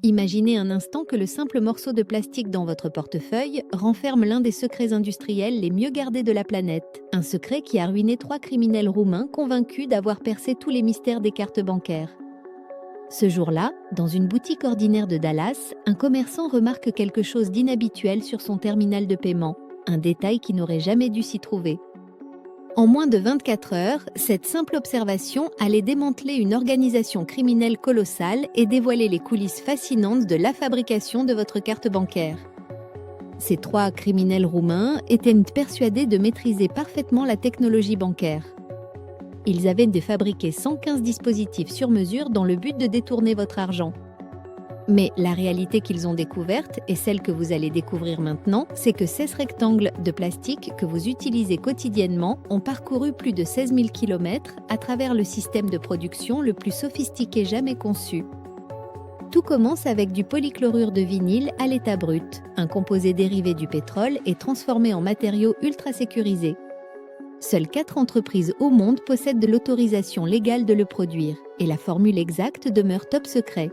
Imaginez un instant que le simple morceau de plastique dans votre portefeuille renferme l'un des secrets industriels les mieux gardés de la planète. Un secret qui a ruiné 3 criminels roumains convaincus d'avoir percé tous les mystères des cartes bancaires. Ce jour-là, dans une boutique ordinaire de Dallas, un commerçant remarque quelque chose d'inhabituel sur son terminal de paiement, un détail qui n'aurait jamais dû s'y trouver. En moins de 24 heures, cette simple observation allait démanteler une organisation criminelle colossale et dévoiler les coulisses fascinantes de la fabrication de votre carte bancaire. Ces 3 criminels roumains étaient persuadés de maîtriser parfaitement la technologie bancaire. Ils avaient fabriqué 115 dispositifs sur mesure dans le but de détourner votre argent. Mais la réalité qu'ils ont découverte, et celle que vous allez découvrir maintenant, c'est que ces rectangles de plastique que vous utilisez quotidiennement ont parcouru plus de 16 000 km à travers le système de production le plus sophistiqué jamais conçu. Tout commence avec du polychlorure de vinyle à l'état brut, un composé dérivé du pétrole et transformé en matériau ultra sécurisé. Seules 4 entreprises au monde possèdent de l'autorisation légale de le produire, et la formule exacte demeure top secret.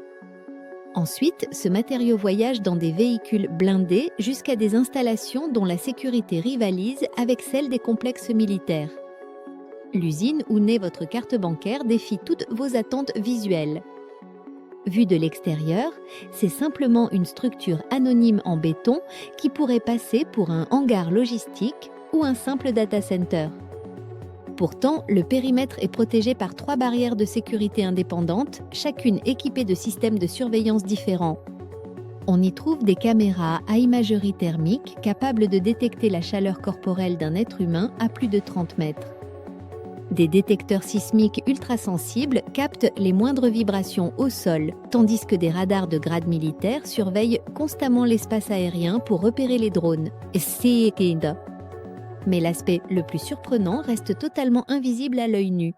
Ensuite, ce matériau voyage dans des véhicules blindés jusqu'à des installations dont la sécurité rivalise avec celle des complexes militaires. L'usine où naît votre carte bancaire défie toutes vos attentes visuelles. Vue de l'extérieur, c'est simplement une structure anonyme en béton qui pourrait passer pour un hangar logistique ou un simple data center. Pourtant, le périmètre est protégé par 3 barrières de sécurité indépendantes, chacune équipée de systèmes de surveillance différents. On y trouve des caméras à imagerie thermique capables de détecter la chaleur corporelle d'un être humain à plus de 30 mètres. Des détecteurs sismiques ultrasensibles captent les moindres vibrations au sol, tandis que des radars de grade militaire surveillent constamment l'espace aérien pour repérer les drones. Mais l'aspect le plus surprenant reste totalement invisible à l'œil nu.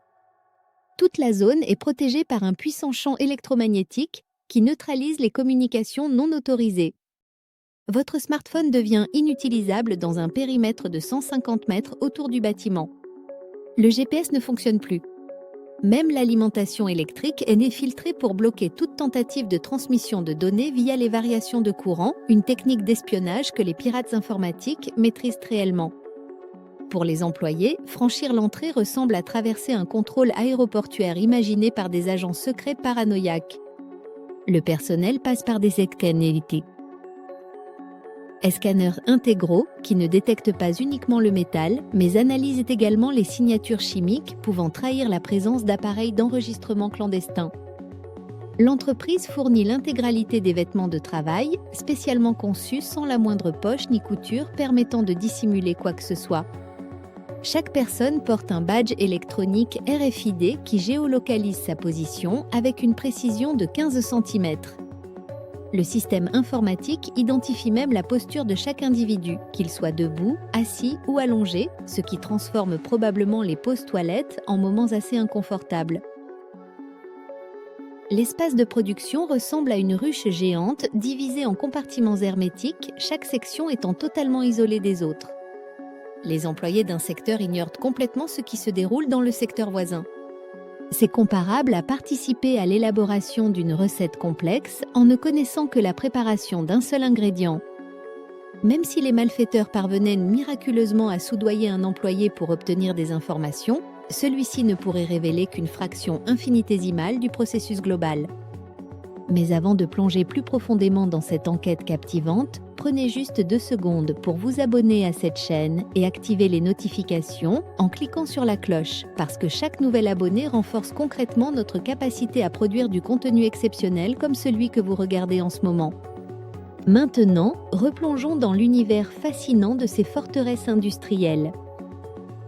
Toute la zone est protégée par un puissant champ électromagnétique qui neutralise les communications non autorisées. Votre smartphone devient inutilisable dans un périmètre de 150 mètres autour du bâtiment. Le GPS ne fonctionne plus. Même l'alimentation électrique est filtrée pour bloquer toute tentative de transmission de données via les variations de courant, une technique d'espionnage que les pirates informatiques maîtrisent réellement. Pour les employés, franchir l'entrée ressemble à traverser un contrôle aéroportuaire imaginé par des agents secrets paranoïaques. Le personnel passe par des scanners intégraux qui ne détectent pas uniquement le métal, mais analysent également les signatures chimiques pouvant trahir la présence d'appareils d'enregistrement clandestins. L'entreprise fournit l'intégralité des vêtements de travail, spécialement conçus sans la moindre poche ni couture permettant de dissimuler quoi que ce soit. Chaque personne porte un badge électronique RFID qui géolocalise sa position avec une précision de 15 cm. Le système informatique identifie même la posture de chaque individu, qu'il soit debout, assis ou allongé, ce qui transforme probablement les pauses toilettes en moments assez inconfortables. L'espace de production ressemble à une ruche géante divisée en compartiments hermétiques, chaque section étant totalement isolée des autres. Les employés d'un secteur ignorent complètement ce qui se déroule dans le secteur voisin. C'est comparable à participer à l'élaboration d'une recette complexe en ne connaissant que la préparation d'un seul ingrédient. Même si les malfaiteurs parvenaient miraculeusement à soudoyer un employé pour obtenir des informations, celui-ci ne pourrait révéler qu'une fraction infinitésimale du processus global. Mais avant de plonger plus profondément dans cette enquête captivante, prenez juste 2 secondes pour vous abonner à cette chaîne et activer les notifications en cliquant sur la cloche, parce que chaque nouvel abonné renforce concrètement notre capacité à produire du contenu exceptionnel comme celui que vous regardez en ce moment. Maintenant, replongeons dans l'univers fascinant de ces forteresses industrielles.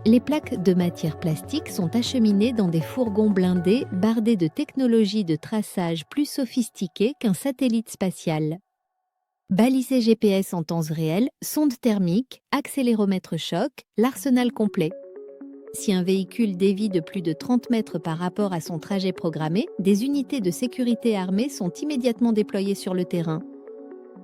Les plaques de matière plastique sont acheminées dans des fourgons blindés bardés de technologies de traçage plus sophistiquées qu'un satellite spatial. Balisés GPS en temps réel, sondes thermiques, accéléromètre choc, l'arsenal complet. Si un véhicule dévie de plus de 30 mètres par rapport à son trajet programmé, des unités de sécurité armées sont immédiatement déployées sur le terrain.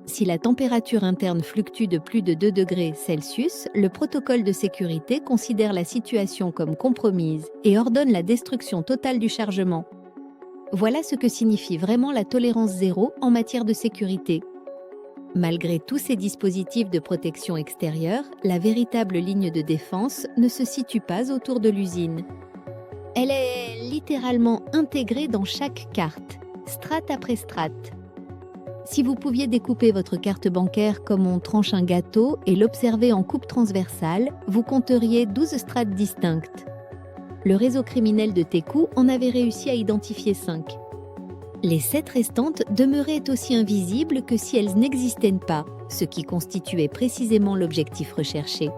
Si la température interne fluctue de plus de 2 degrés Celsius, le protocole de sécurité considère la situation comme compromise et ordonne la destruction totale du chargement. Voilà ce que signifie vraiment la tolérance zéro en matière de sécurité. Malgré tous ces dispositifs de protection extérieure, la véritable ligne de défense ne se situe pas autour de l'usine. Elle est littéralement intégrée dans chaque carte, strate après strate. Si vous pouviez découper votre carte bancaire comme on tranche un gâteau et l'observer en coupe transversale, vous compteriez 12 strates distinctes. Le réseau criminel de Teku en avait réussi à identifier 5. Les 7 restantes demeuraient aussi invisibles que si elles n'existaient pas, ce qui constituait précisément l'objectif recherché.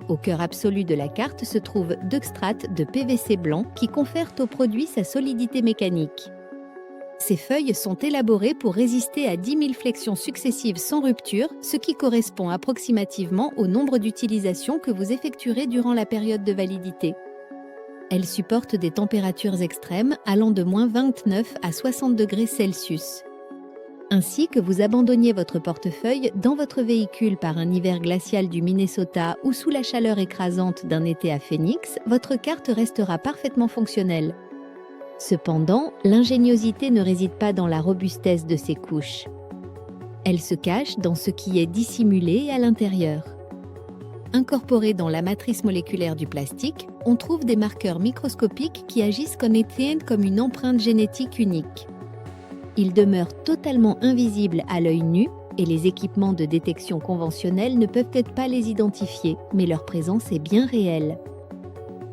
Au cœur absolu de la carte se trouvent 2 strates de PVC blanc qui confèrent au produit sa solidité mécanique. Ces feuilles sont élaborées pour résister à 10 000 flexions successives sans rupture, ce qui correspond approximativement au nombre d'utilisations que vous effectuerez durant la période de validité. Elles supportent des températures extrêmes allant de -29 à 60 degrés Celsius. Ainsi que vous abandonniez votre portefeuille dans votre véhicule par un hiver glacial du Minnesota ou sous la chaleur écrasante d'un été à Phoenix, votre carte restera parfaitement fonctionnelle. Cependant, l'ingéniosité ne réside pas dans la robustesse de ces couches. Elle se cache dans ce qui est dissimulé à l'intérieur. Incorporés dans la matrice moléculaire du plastique, on trouve des marqueurs microscopiques qui agissent comme une empreinte génétique unique. Ils demeurent totalement invisibles à l'œil nu et les équipements de détection conventionnels ne peuvent peut-être pas les identifier, mais leur présence est bien réelle.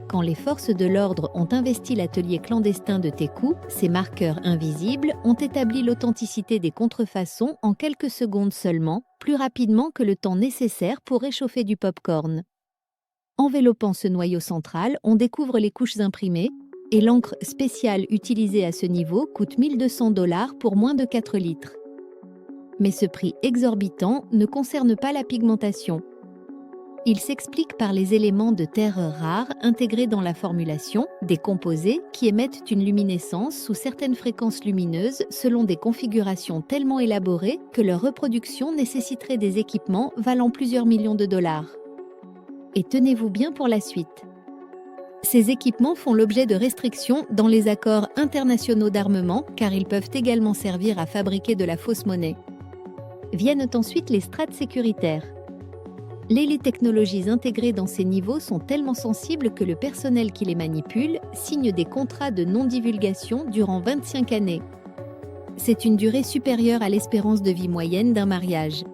Quand les forces de l'ordre ont investi l'atelier clandestin de Teku, ces marqueurs invisibles ont établi l'authenticité des contrefaçons en quelques secondes seulement, plus rapidement que le temps nécessaire pour réchauffer du pop-corn. Enveloppant ce noyau central, on découvre les couches imprimées, et l'encre spéciale utilisée à ce niveau coûte 1 200 $ pour moins de 4 litres. Mais ce prix exorbitant ne concerne pas la pigmentation. Il s'explique par les éléments de terre rares intégrés dans la formulation, des composés qui émettent une luminescence sous certaines fréquences lumineuses selon des configurations tellement élaborées que leur reproduction nécessiterait des équipements valant plusieurs millions de dollars. Et tenez-vous bien pour la suite. Ces équipements font l'objet de restrictions dans les accords internationaux d'armement car ils peuvent également servir à fabriquer de la fausse monnaie. Viennent ensuite les strates sécuritaires. Les technologies intégrées dans ces niveaux sont tellement sensibles que le personnel qui les manipule signe des contrats de non-divulgation durant 25 années. C'est une durée supérieure à l'espérance de vie moyenne d'un mariage.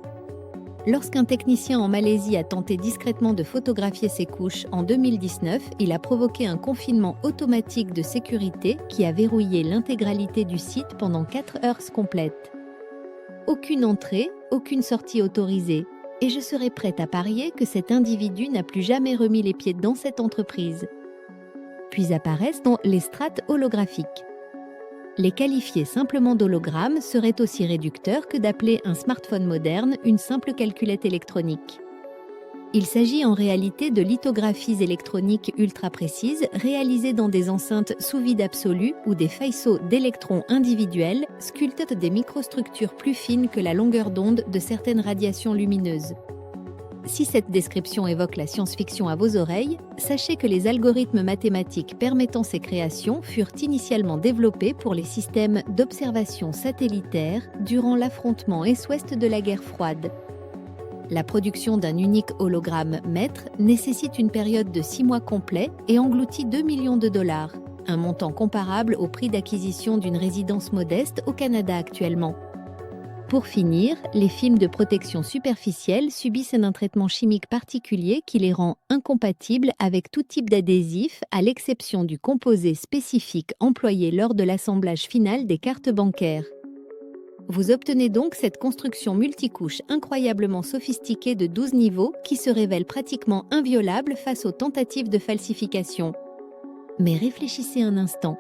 Lorsqu'un technicien en Malaisie a tenté discrètement de photographier ces couches en 2019, il a provoqué un confinement automatique de sécurité qui a verrouillé l'intégralité du site pendant 4 heures complètes. Aucune entrée, aucune sortie autorisée. Et je serais prête à parier que cet individu n'a plus jamais remis les pieds dans cette entreprise. Puis apparaissent les strates holographiques. Les qualifier simplement d'hologrammes serait aussi réducteur que d'appeler un smartphone moderne une simple calculette électronique. Il s'agit en réalité de lithographies électroniques ultra précises réalisées dans des enceintes sous vide absolu où des faisceaux d'électrons individuels sculptent des microstructures plus fines que la longueur d'onde de certaines radiations lumineuses. Si cette description évoque la science-fiction à vos oreilles, sachez que les algorithmes mathématiques permettant ces créations furent initialement développés pour les systèmes d'observation satellitaire durant l'affrontement Est-Ouest de la guerre froide. La production d'un unique hologramme maître nécessite une période de 6 mois complets et engloutit 2 millions de dollars, un montant comparable au prix d'acquisition d'une résidence modeste au Canada actuellement. Pour finir, les films de protection superficielle subissent un traitement chimique particulier qui les rend incompatibles avec tout type d'adhésif, à l'exception du composé spécifique employé lors de l'assemblage final des cartes bancaires. Vous obtenez donc cette construction multicouche incroyablement sophistiquée de 12 niveaux qui se révèle pratiquement inviolable face aux tentatives de falsification. Mais réfléchissez un instant.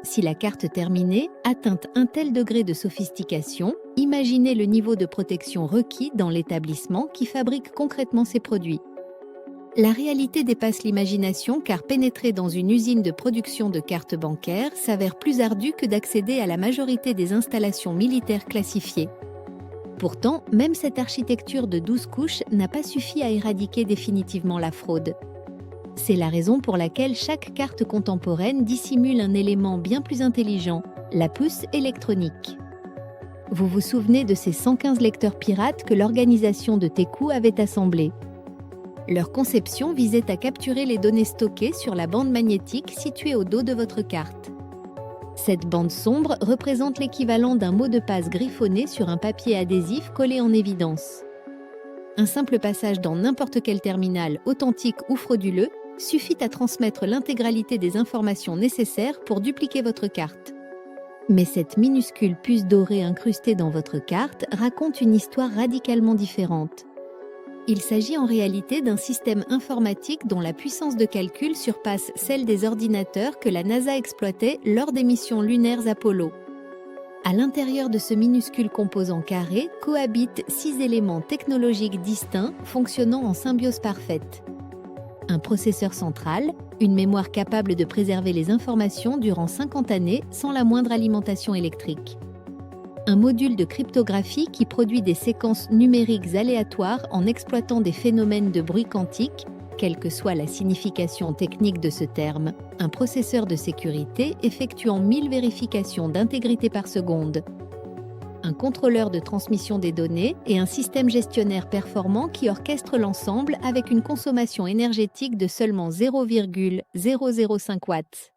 Si la carte terminée atteint un tel degré de sophistication, imaginez le niveau de protection requis dans l'établissement qui fabrique concrètement ces produits. La réalité dépasse l'imagination car pénétrer dans une usine de production de cartes bancaires s'avère plus ardu que d'accéder à la majorité des installations militaires classifiées. Pourtant, même cette architecture de 12 couches n'a pas suffi à éradiquer définitivement la fraude. C'est la raison pour laquelle chaque carte contemporaine dissimule un élément bien plus intelligent, la puce électronique. Vous vous souvenez de ces 115 lecteurs pirates que l'organisation de Teku avait assemblés. Leur conception visait à capturer les données stockées sur la bande magnétique située au dos de votre carte. Cette bande sombre représente l'équivalent d'un mot de passe griffonné sur un papier adhésif collé en évidence. Un simple passage dans n'importe quel terminal, authentique ou frauduleux, suffit à transmettre l'intégralité des informations nécessaires pour dupliquer votre carte. Mais cette minuscule puce dorée incrustée dans votre carte raconte une histoire radicalement différente. Il s'agit en réalité d'un système informatique dont la puissance de calcul surpasse celle des ordinateurs que la NASA exploitait lors des missions lunaires Apollo. À l'intérieur de ce minuscule composant carré cohabitent 6 éléments technologiques distincts fonctionnant en symbiose parfaite. Un processeur central, une mémoire capable de préserver les informations durant 50 années sans la moindre alimentation électrique. Un module de cryptographie qui produit des séquences numériques aléatoires en exploitant des phénomènes de bruit quantique, quelle que soit la signification technique de ce terme. Un processeur de sécurité effectuant 1000 vérifications d'intégrité par seconde. Un contrôleur de transmission des données et un système gestionnaire performant qui orchestre l'ensemble avec une consommation énergétique de seulement 0,005 watts.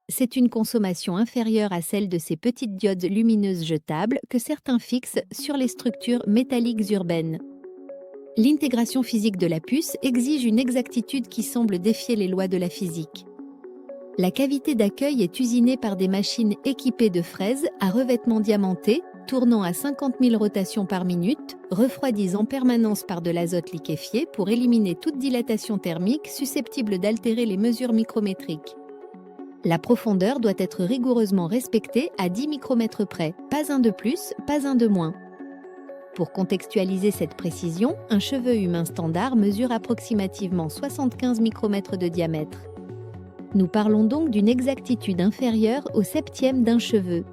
C'est une consommation inférieure à celle de ces petites diodes lumineuses jetables que certains fixent sur les structures métalliques urbaines. L'intégration physique de la puce exige une exactitude qui semble défier les lois de la physique. La cavité d'accueil est usinée par des machines équipées de fraises à revêtement diamanté, tournant à 50 000 rotations par minute, refroidies en permanence par de l'azote liquéfié pour éliminer toute dilatation thermique susceptible d'altérer les mesures micrométriques. La profondeur doit être rigoureusement respectée à 10 micromètres près, pas un de plus, pas un de moins. Pour contextualiser cette précision, un cheveu humain standard mesure approximativement 75 micromètres de diamètre. Nous parlons donc d'une exactitude inférieure au septième d'un cheveu.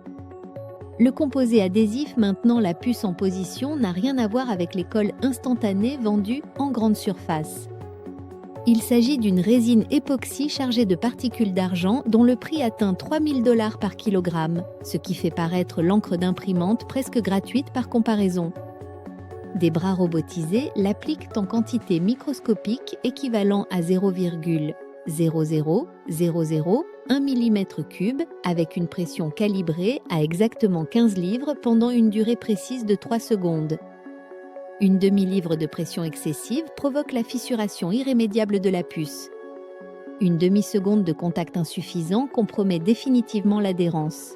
Le composé adhésif maintenant la puce en position n'a rien à voir avec les colles instantanées vendues en grande surface. Il s'agit d'une résine époxy chargée de particules d'argent dont le prix atteint 3 000 $ par kilogramme, ce qui fait paraître l'encre d'imprimante presque gratuite par comparaison. Des bras robotisés l'appliquent en quantité microscopique équivalent à 0,0001 mm3 avec une pression calibrée à exactement 15 livres pendant une durée précise de 3 secondes. Une demi-livre de pression excessive provoque la fissuration irrémédiable de la puce. Une demi-seconde de contact insuffisant compromet définitivement l'adhérence.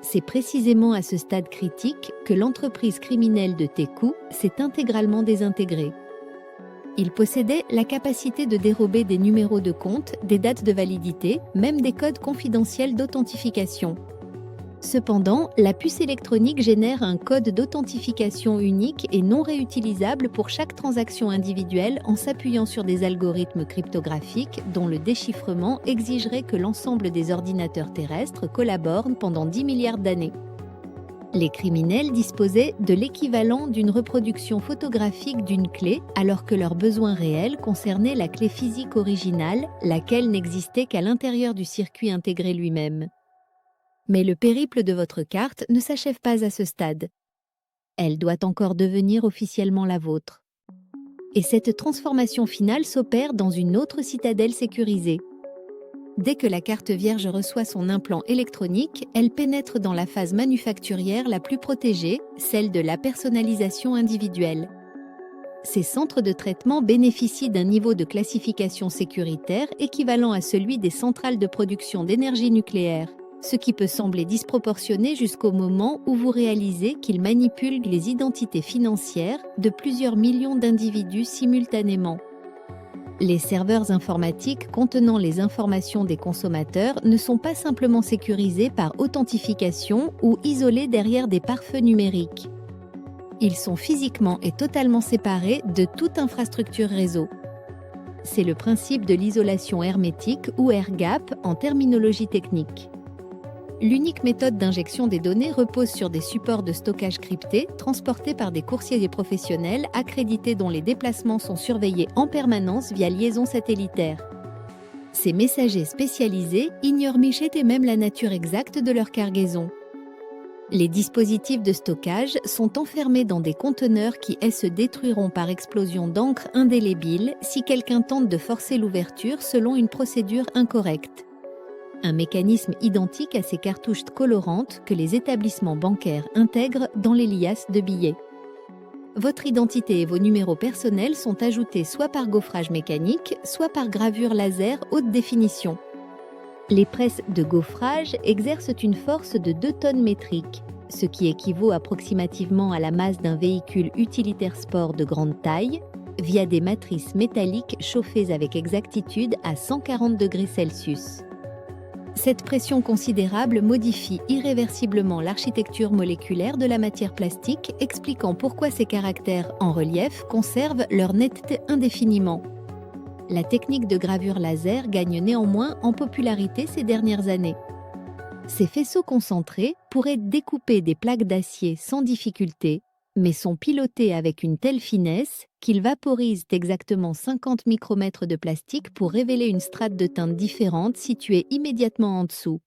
C'est précisément à ce stade critique que l'entreprise criminelle de Teku s'est intégralement désintégrée. Il possédait la capacité de dérober des numéros de compte, des dates de validité, même des codes confidentiels d'authentification. Cependant, la puce électronique génère un code d'authentification unique et non réutilisable pour chaque transaction individuelle en s'appuyant sur des algorithmes cryptographiques dont le déchiffrement exigerait que l'ensemble des ordinateurs terrestres collaborent pendant 10 milliards d'années. Les criminels disposaient de l'équivalent d'une reproduction photographique d'une clé alors que leurs besoins réels concernaient la clé physique originale, laquelle n'existait qu'à l'intérieur du circuit intégré lui-même. Mais le périple de votre carte ne s'achève pas à ce stade. Elle doit encore devenir officiellement la vôtre. Et cette transformation finale s'opère dans une autre citadelle sécurisée. Dès que la carte vierge reçoit son implant électronique, elle pénètre dans la phase manufacturière la plus protégée, celle de la personnalisation individuelle. Ces centres de traitement bénéficient d'un niveau de classification sécuritaire équivalent à celui des centrales de production d'énergie nucléaire, ce qui peut sembler disproportionné jusqu'au moment où vous réalisez qu'ils manipulent les identités financières de plusieurs millions d'individus simultanément. Les serveurs informatiques contenant les informations des consommateurs ne sont pas simplement sécurisés par authentification ou isolés derrière des pare-feux numériques. Ils sont physiquement et totalement séparés de toute infrastructure réseau. C'est le principe de l'isolation hermétique ou air gap en terminologie technique. L'unique méthode d'injection des données repose sur des supports de stockage cryptés transportés par des coursiers professionnels accrédités dont les déplacements sont surveillés en permanence via liaison satellitaire. Ces messagers spécialisés ignorent Michette et même la nature exacte de leur cargaison. Les dispositifs de stockage sont enfermés dans des conteneurs qui se détruiront par explosion d'encre indélébile si quelqu'un tente de forcer l'ouverture selon une procédure incorrecte. Un mécanisme identique à ces cartouches colorantes que les établissements bancaires intègrent dans les liasses de billets. Votre identité et vos numéros personnels sont ajoutés soit par gaufrage mécanique, soit par gravure laser haute définition. Les presses de gaufrage exercent une force de 2 tonnes métriques, ce qui équivaut approximativement à la masse d'un véhicule utilitaire sport de grande taille, via des matrices métalliques chauffées avec exactitude à 140 degrés Celsius. Cette pression considérable modifie irréversiblement l'architecture moléculaire de la matière plastique, expliquant pourquoi ces caractères en relief conservent leur netteté indéfiniment. La technique de gravure laser gagne néanmoins en popularité ces dernières années. Ces faisceaux concentrés pourraient découper des plaques d'acier sans difficulté, mais sont pilotés avec une telle finesse qu'ils vaporisent exactement 50 micromètres de plastique pour révéler une strate de teinte différente située immédiatement en dessous.